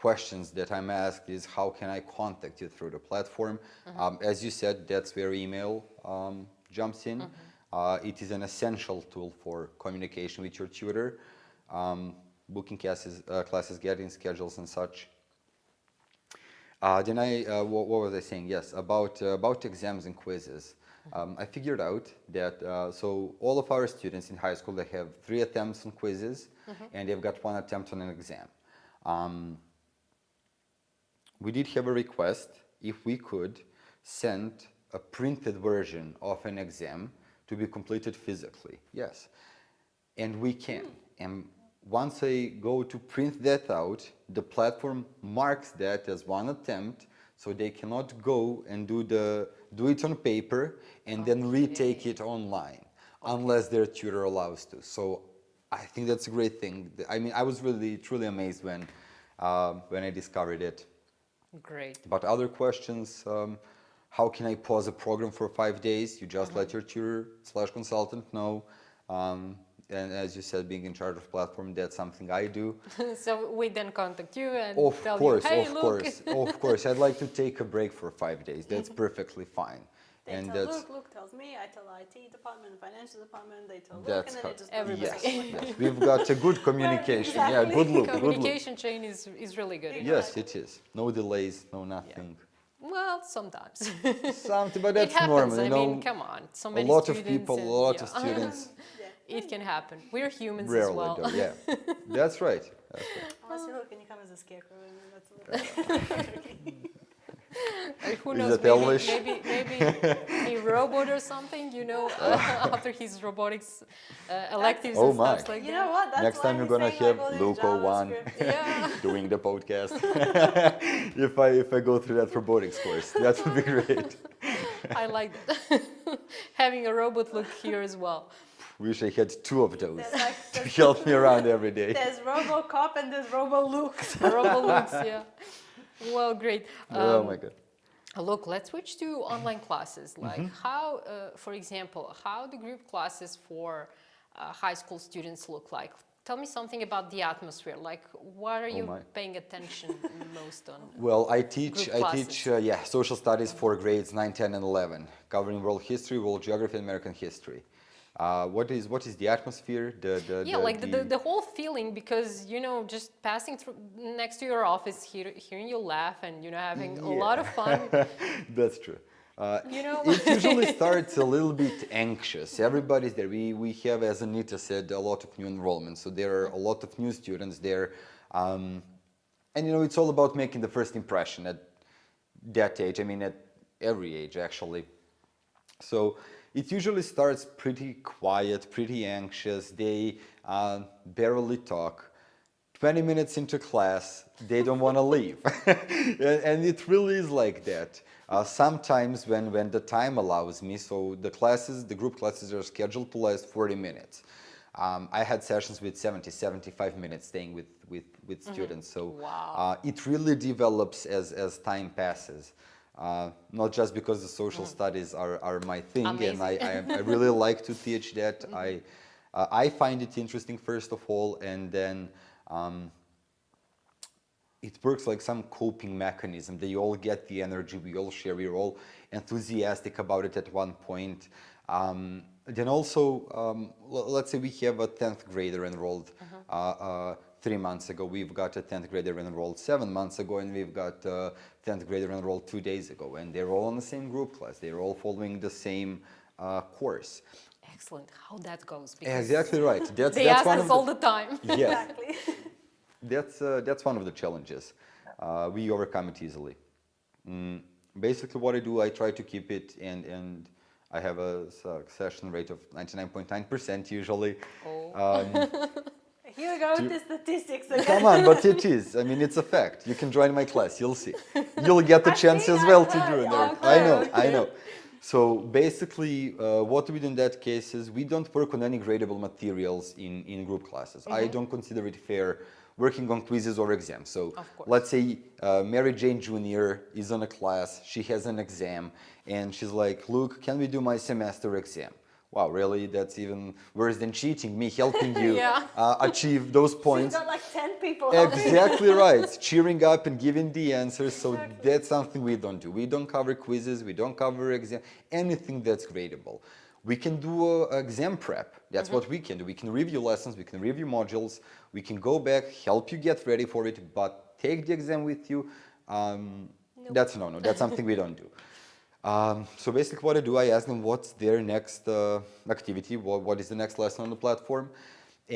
questions that I'm asked is how can I contact you through the platform? As you said, that's where email jumps in. It is an essential tool for communication with your tutor, booking classes, getting schedules and such. Then what was I saying? Yes, about exams and quizzes. I figured out that so all of our students in high school, they have 3 attempts on quizzes, and they've got 1 attempt on an exam. We did have a request if we could send a printed version of an exam to be completed physically. Yes, and we can. And once I go to print that out, the platform marks that as 1 attempt, so they cannot go and do it on paper and then retake it online, unless their tutor allows to. So I think that's a great thing. I mean, I was really, truly amazed when I discovered it. Great. But other questions, how can I pause a program for 5 days? You just let your tutor/consultant know. And as you said, being in charge of platform, that's something I do. So we then contact you and tell you, hey, of look. course, of course. I'd like to take a break for 5 days. That's perfectly fine. They tell Luke tells me, I tell IT department, financial department, they tell Luke, and then it just everybody. Yes. We've got a good communication. Exactly. Yeah, good look. Communication chain is really good. Yes, it is. No delays, no nothing. Well, sometimes. Something, but that's it happens. normal. You I know, mean, come on. So a many lot of students people, a and- lot of students. It can happen. We're humans Rarely as well. do. Yeah, that's right. That's right. Unless you look and you come as a scarecrow, and then that's a little Who Is knows? that Elvish? Maybe a robot or something. You know, after his robotics electives Oh and my. stuff like You that. know what? That's Next why time you're he's gonna saying, have like, all these Luco one JavaScript. Yeah. doing the podcast. if I go through that robotics course, that would be great. I like that. Having a robot look here as well. Wish I had 2 of those There's to help me around every day. There's RoboCop and there's RoboLuke. Robot looks, yeah. Well, great. Oh my god. Look, let's switch to online classes. Like how, for example, how do group classes for high school students look like? Tell me something about the atmosphere. Like, what are you my. paying attention most on? Well, I teach classes. social studies for grades 9, 10, and 11, covering world history, world geography, and American history. What is the atmosphere? The whole feeling, because you know, just passing through next to your office, hearing you laugh, and you know, having a lot of fun. That's true. You know, It usually starts a little bit anxious. Everybody's there. We have, as Anita said, a lot of new enrollments. So there are a lot of new students there. And you know, it's all about making the first impression at that age. I mean, at every age, actually. So it usually starts pretty quiet, pretty anxious. They barely talk. 20 minutes into class, they don't want to leave. And it really is like that. Sometimes when the time allows me, so the group classes are scheduled to last 40 minutes. I had sessions with 75 minutes staying with students. So Wow. it really develops as time passes. Not just because the social studies are my thing, and I really like to teach that. I find it interesting, first of all, and then it works like some coping mechanism. They all get the energy, we all share, we're all enthusiastic about it at one point. Then also, let's say we have a 10th grader enrolled 3 months ago. We've got a 10th grader enrolled 7 months ago, and we've got a 10th grader enrolled 2 days ago. And they're all in the same group class. They're all following the same course. excellent. How that goes? Because Exactly right. they ask us all the time. Yes, Exactly. that's one of the challenges. We overcome it easily. Basically, what I do, I try to keep it, and I have a succession rate of 99.9% usually. Here we go with the statistics again. Come on, but it is. I mean, it's a fact. You can join my class. You'll see. You'll get the chance as well to do it. I know. So basically, what we do in that case is we don't work on any gradable materials in group classes. I don't consider it fair working on quizzes or exams. So let's say Mary Jane Jr. is on a class, she has an exam, and she's like, "Luke, can we do my semester exam?" wow, really? That's even worse than cheating, me helping you Yeah. achieve those So you've points. got like 10 people helping you. Exactly right. Cheering up and giving the answers. So Exactly. that's something we don't do. We don't cover quizzes. We don't cover exam. Anything that's gradable. We can do exam prep. That's what we can do. We can review lessons. We can review modules. We can go back, help you get ready for it, but take the exam with you. That's no. That's something we don't do. So basically what I do, I ask them what's their next activity, what is the next lesson on the platform,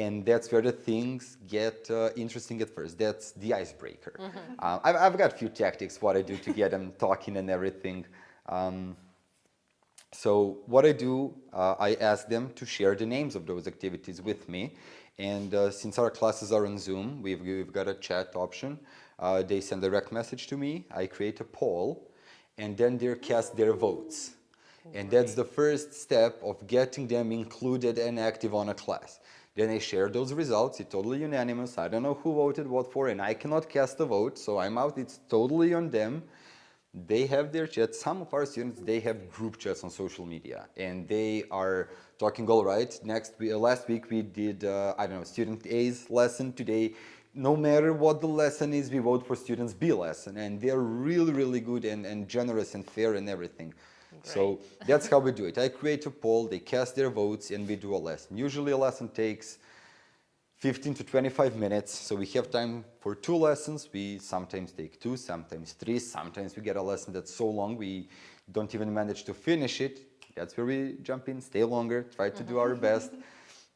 and that's where the things get interesting at first. That's the icebreaker. I've got a few tactics what I do to get them talking and everything. So what I do, I ask them to share the names of those activities with me, and since our classes are on Zoom, we've got a chat option. They send a direct message to me, I create a poll, and then they cast their votes. And that's the first step of getting them included and active on a class. Then I share those results, it's totally unanimous, I don't know who voted what for, and I cannot cast a vote, so I'm out, it's totally on them. They have their chats. Some of our students, they have group chats on social media, and they are talking, all right, last week we did, I don't know, student A's lesson. Today, no matter what the lesson is, we vote for students B lesson, and they're really, really good and generous and fair and everything. So that's how we do it. I create a poll, they cast their votes, and we do a lesson. Usually a lesson takes 15 to 25 minutes, so we have time for 2 lessons. We sometimes take 2, sometimes 3, sometimes we get a lesson that's so long we don't even manage to finish it. That's where we jump in, stay longer, try to do our best.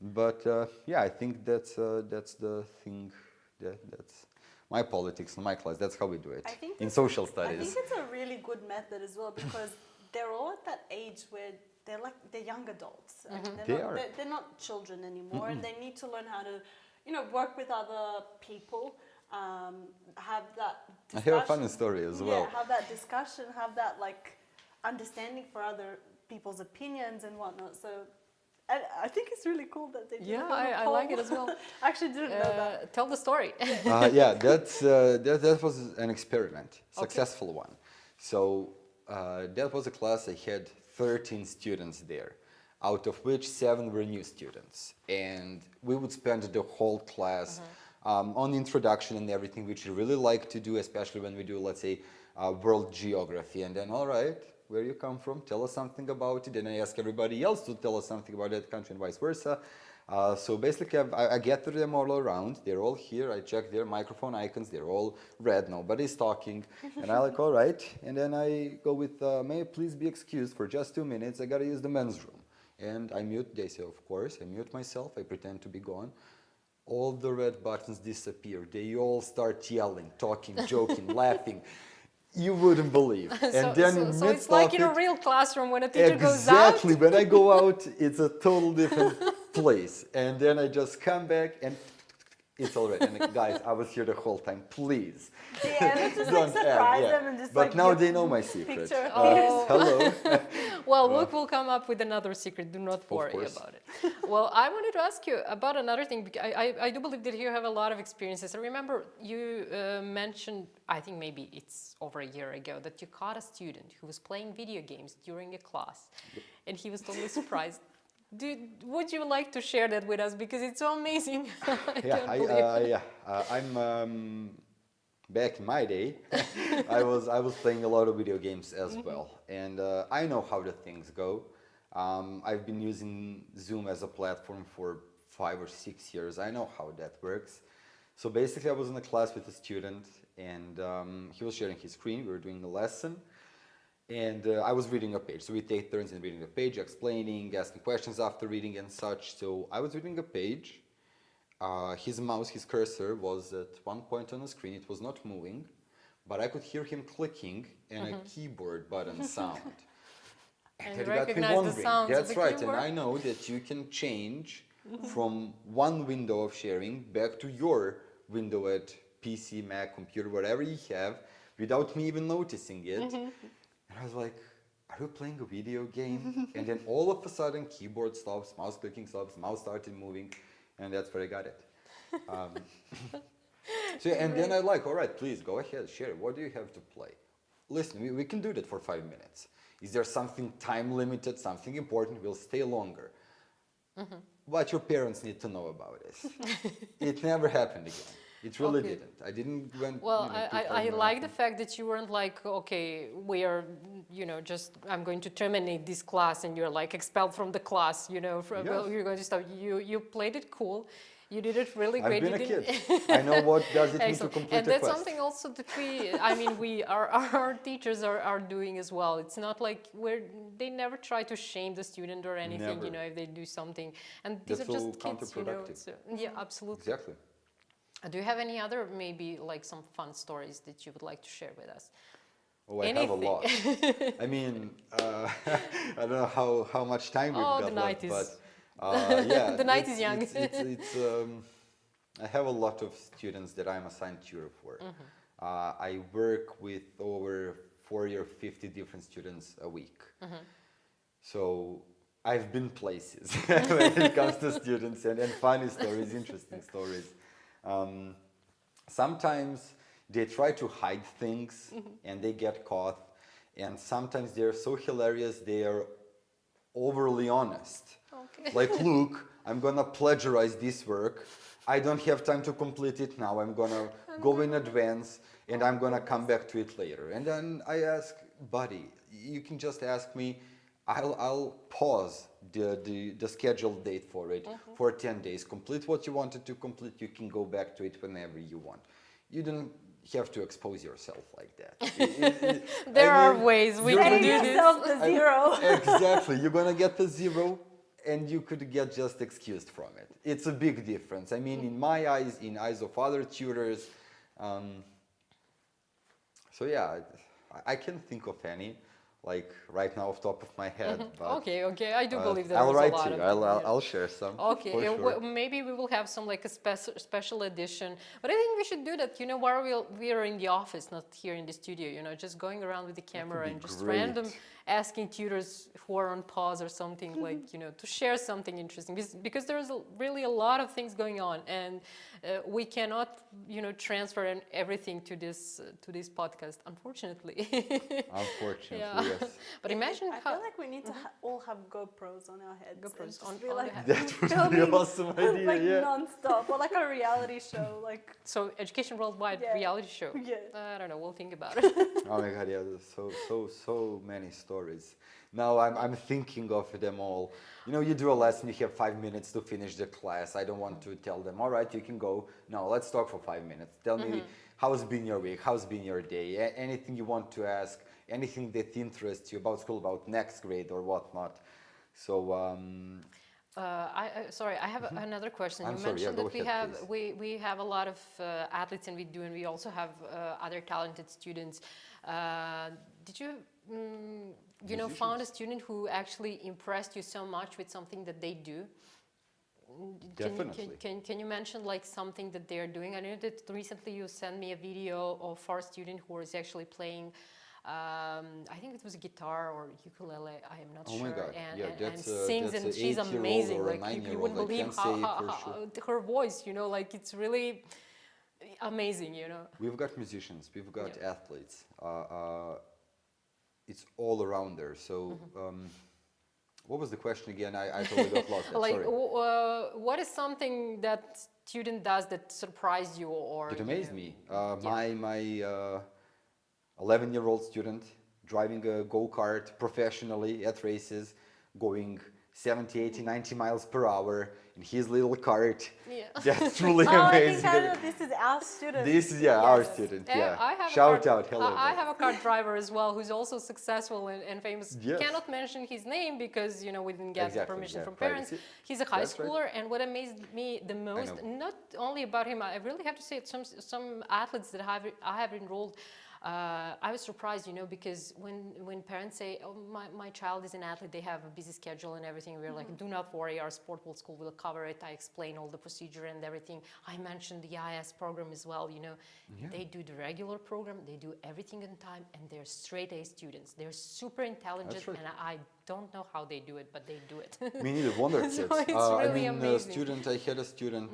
But yeah, I think that's the thing, that's my politics in my class, that's how we do it, in social I studies. think it's a really good method as well because they're all at that age where they're young adults. And they're not children anymore, and they need to learn how to, work with other people, have that I discussion. have a funny story as well. Yeah, have that discussion, have that understanding for other people's opinions and whatnot. So I think it's really cool that they do. Yeah, I like it as well. I actually didn't know that. Tell the story. Yeah, that was an experiment, successful one. So that was a class, I had 13 students there, out of which 7 were new students. And we would spend the whole class on introduction and everything, which we really like to do, especially when we do, let's say, world geography. And then, all right, where you come from, tell us something about it. And I ask everybody else to tell us something about that country and vice versa. So basically, I gather them all around. They're all here. I check their microphone icons. They're all red. Nobody's talking. And I like, all right. And then I go with, may I please be excused for just 2 minutes. I got to use the men's room. And I mute. They say, of course. I mute myself. I pretend to be gone. All the red buttons disappear. They all start yelling, talking, joking, laughing. You wouldn't believe. And then so it's like in a real classroom when a teacher goes out. Exactly. When I go out, it's a total different place. And then I just come back and it's all right. And guys, I was here the whole time. Please. Yeah, just surprise them and just But now they know my secret. Oh. Hello. Well, Luke will come up with another secret. Do not worry about it. Well, I wanted to ask you about another thing. I do believe that you have a lot of experiences. I remember you mentioned, I think maybe it's over a year ago, that you caught a student who was playing video games during a class. And he was totally surprised. Would you like to share that with us? Because it's so amazing. I'm back in my day. I was playing a lot of video games as well, and I know how the things go. I've been using Zoom as a platform for 5 or 6 years. I know how that works. So basically, I was in a class with a student, and he was sharing his screen. We were doing a lesson. And I was reading a page, so we take turns in reading a page, explaining, asking questions after reading and such. So I was reading a page. His mouse, his cursor was at one point on the screen. It was not moving, but I could hear him clicking and a keyboard button sound. And you recognize the sounds That's of the right, keyboard? and I know that you can change from one window of sharing back to your window at PC, Mac, computer, whatever you have, without me even noticing it. And I was like, are you playing a video game? And then all of a sudden, keyboard stops, mouse clicking stops, mouse started moving, and that's where I got it. Then I like, all right, please go ahead, share. What do you have to play? Listen, we can do that for 5 minutes. Is there something time limited, something important, we'll stay longer. But your parents need to know about it. It never happened again. It really didn't. I didn't went. Well, you know, too far I in my like the life. fact that you weren't like, okay, we are, you know, just, I'm going to terminate this class and you're like expelled from the class, you know, from, well, Yes. you're going to stop. You played it cool. You did it really I've great. been You a kid. didn't- I know what does it mean to Excellent. complete And a that's quest. something also that I mean, our teachers are doing as well. It's not like they never try to shame the student or anything, Never. you know, if they do something. And these That's are all just kids, you know. counterproductive. So, yeah, absolutely. Exactly. Do you have any other, maybe like some fun stories that you would like to share with us? Oh, I have a Anything. lot. I mean, I don't know how much time we've Oh, got the left, 90s. but yeah, The night is young. I have a lot of students that I'm assigned tutor for. I work with over 40 or 50 different students a week. So I've been places when it comes to students and funny stories, interesting stories. Sometimes they try to hide things and they get caught. And sometimes they're so hilarious, they are overly honest. Okay. Like, look, I'm gonna plagiarize this work. I don't have time to complete it now. I'm gonna go in advance and I'm gonna come back to it later. And then I ask, buddy, you can just ask me, I'll pause the scheduled date for it for 10 days. Complete what you wanted to complete. You can go back to it whenever you want. You don't have to expose yourself like that. There are ways we you're can Save do gonna this. yourself the zero. Exactly. You're gonna get the zero and you could get just excused from it. It's a big difference. I mean, in my eyes, in eyes of other tutors. So yeah, I can't think of any, like right now off top of my head. But, Okay, I do believe that I'll there's write a lot to of you. them, yeah. I'll share some. Okay, for sure. maybe we will have some like a special edition. But I think we should do that, you know, while we are in the office, not here in the studio, you know, just going around with the camera be and just great. random asking tutors who are on pause or something, like, you know, to share something interesting. Because there's really a lot of things going on and we cannot, you know, transfer everything to this podcast, unfortunately. Unfortunately, Yeah. yes. But imagine I how... feel like we need to all have GoPros on our heads. and GoPros just on be the like head. That would be filming, an awesome idea, like yeah. non-stop, or like a reality show, like So, Education Worldwide Yeah. reality show. Yeah. I don't know, we'll think about it. Oh my God, yeah, there's so many stories. Now I'm thinking of them all. You know, you do a lesson, you have 5 minutes to finish the class. I don't want to tell them, all right, you can go. No, let's talk for 5 minutes. Tell me, how's been your week? How's been your day? Anything you want to ask, anything that interests you about school, about next grade or whatnot. So, Sorry, I have another question. I'm You sorry, yeah, mentioned go that ahead, please. we have a lot of athletes and we also have other talented students. Did you you know found a student who actually impressed you so much with something that they do? Definitely. Can you mention like something that they are doing? I know that recently you sent me a video of our student who was actually playing. I think it was a guitar or ukulele. I am not Oh sure. my God! And, Yeah, and that's sings that's and an she's 8-year-old amazing. or a Like you 9-year-old, wouldn't I believe can say for sure. her voice. You know, like it's really amazing. You know. We've got musicians, we've got athletes. It's all around there. So, what was the question again? I totally got lost there. Like, Sorry. what is something that student does that surprised you or It you amazed know? me. My 11-year-old student driving a go-kart professionally at races, going 70, 80, 90 miles per hour in his little cart. Yeah. That's truly oh, I amazing. think I know this is our student. This is our Yes. student. Yeah, Yeah. I have Shout a car, out, hello. I have a car driver as well who's also successful and famous. Yes. Cannot mention his name because you know we didn't get Exactly, permission yeah, from parents. privacy. He's a high That's right. schooler, and what amazed me the most, know. not only about him, I really have to say some athletes that I have enrolled. I was surprised, you know, because when parents say, "Oh, my child is an athlete," they have a busy schedule and everything. We're like, "Do not worry, our sport will school will cover it." I explain all the procedure and everything. I mentioned the IS program as well. You know, they do the regular program, they do everything on time, and they're straight A students. They're super intelligent, right. and I don't know how they do it, but they do it. Me neither, wonder kids. So it's really I amazing. I had a student,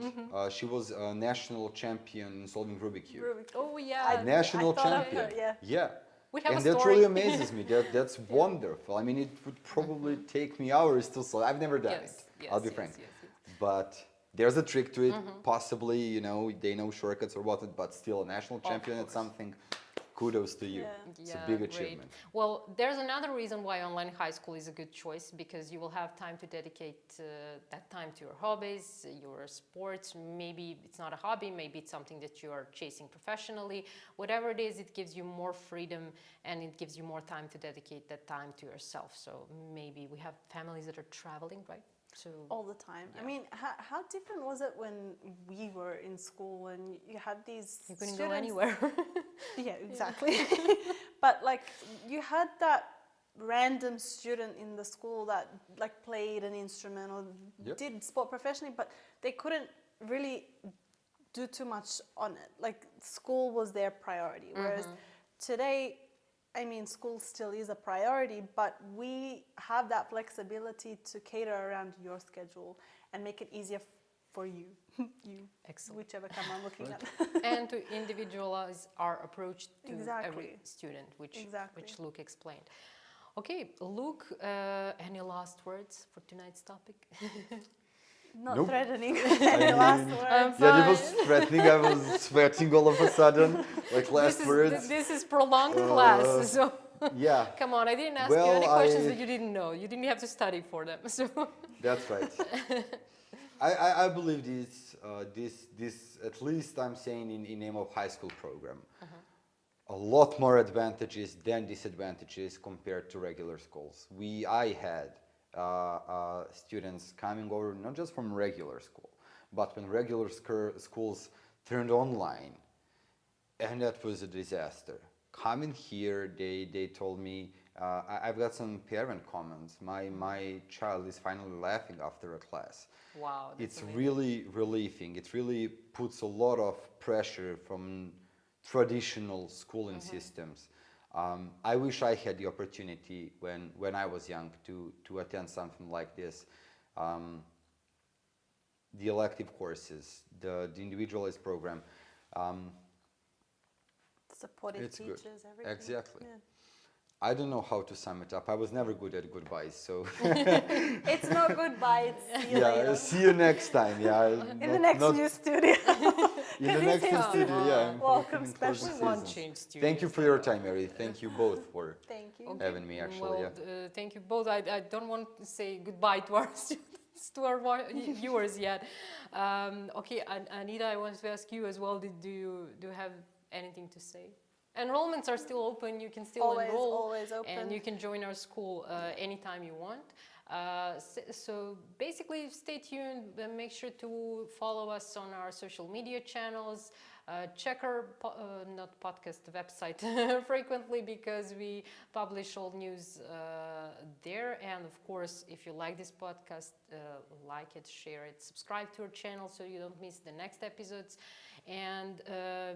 she was a national champion in solving Rubik's Cube. Rubik. Oh yeah. National I thought of champion. her, yeah. Yeah. We have And a that story. really amazes me. That's wonderful. I mean, it would probably take me hours to solve. I've never done Yes, it. I'll be yes, frank. yes, yes. But there's a trick to it. Possibly, you know, they know shortcuts or what, but still a national champion at course. something. Kudos to you. Yeah. It's a big great. achievement. Well, there's another reason why online high school is a good choice, because you will have time to dedicate that time to your hobbies, your sports. Maybe it's not a hobby, maybe it's something that you are chasing professionally. Whatever it is, it gives you more freedom and it gives you more time to dedicate that time to yourself. So maybe we have families that are traveling, right? So All the time. Yeah. I mean, how different was it when we were in school and you had these you couldn't students? go anywhere. Yeah, exactly. But like you had that random student in the school that like played an instrument or Yep. did sport professionally, but they couldn't really do too much on it. Like school was their priority. Whereas today, I mean, school still is a priority, but we have that flexibility to cater around your schedule and make it easier for you, Excellent. whichever camera I'm looking at. And to individualize our approach to every Exactly. student, which Exactly. Luke explained. Okay, Luke, any last words for tonight's topic? Not Nope. threatening. I Any last mean, words? Yeah, it was threatening. I was sweating all of a sudden, like last words. This is prolonged class, so Yeah, come on. I didn't ask you Well, any questions I- that you didn't know. You didn't have to study for them. So that's right. I believe this at least I'm saying in name of high school program. A lot more advantages than disadvantages compared to regular schools. I had students coming over not just from regular school, but when regular schools turned online, and that was a disaster. Coming here, they told me, I've got some parent comments. My child is finally laughing after a class. wow, that's It's amazing. really relieving. It really puts a lot of pressure from traditional schooling systems. I wish I had the opportunity when I was young to attend something like this. The elective courses, the individualized program. Supportive It's good. teachers, everything. Exactly. Yeah. I don't know how to sum it up. I was never good at goodbyes, so It's not goodbye, it's see you yeah. later. See you next time. Yeah. In the next new studio. in the Because next this new is studio. Yeah. I'm welcome hoping in closing special. We want seasons. change studios. Thank you for your time, Mary. Thank you both for Thank you. Okay. having me. Actually, Well, yeah. thank you both. I don't want to say goodbye to our students, to our viewers yet. Okay, Anita, I want to ask you as well. Do you have anything to say? Enrollments are still open. You can still Always, enroll, always open. and you can join our school anytime you want. So basically, stay tuned. Make sure to follow us on our social media channels. Check our not podcast website frequently because we publish all news there. And of course, if you like this podcast, like it, share it, subscribe to our channel so you don't miss the next episodes. And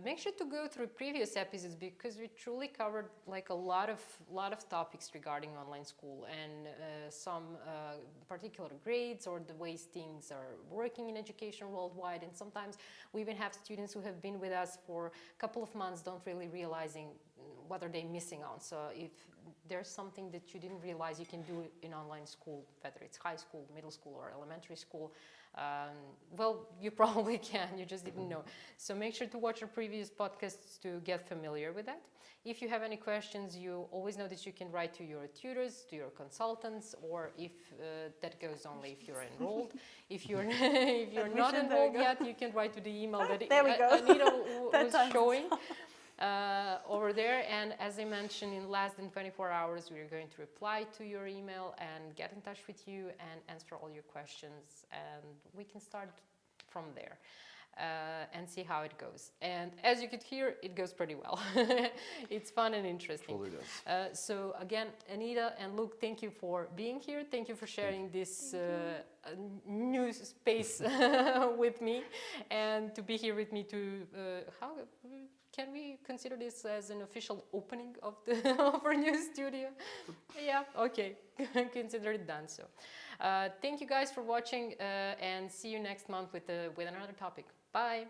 make sure to go through previous episodes because we truly covered like a lot of topics regarding online school and some particular grades or the ways things are working in education worldwide. And sometimes we even have students who have been with us for a couple of months, don't really realizing what are they missing on. So if there's something that you didn't realize you can do in online school, whether it's high school, middle school, or elementary school, well, you probably can, you just didn't know. So make sure to watch our previous podcasts to get familiar with that. If you have any questions, you always know that you can write to your tutors, to your consultants, or if that goes only if you're enrolled. If you're not Admission, there enrolled you go. yet, you can write to the email that There we go. Anita That was time. showing over there. And as I mentioned, in less than 24 hours, we are going to reply to your email and get in touch with you and answer all your questions. And we can start from there. And see how it goes. And as you could hear, it goes pretty well. It's fun and interesting. Totally does. So again, Anita and Luke, thank you for being here. Thank you for sharing this new space with me and to be here with me to, how can we consider this as an official opening of of our new studio? Yeah, okay, consider it done. So thank you guys for watching and see you next month with another topic. Bye.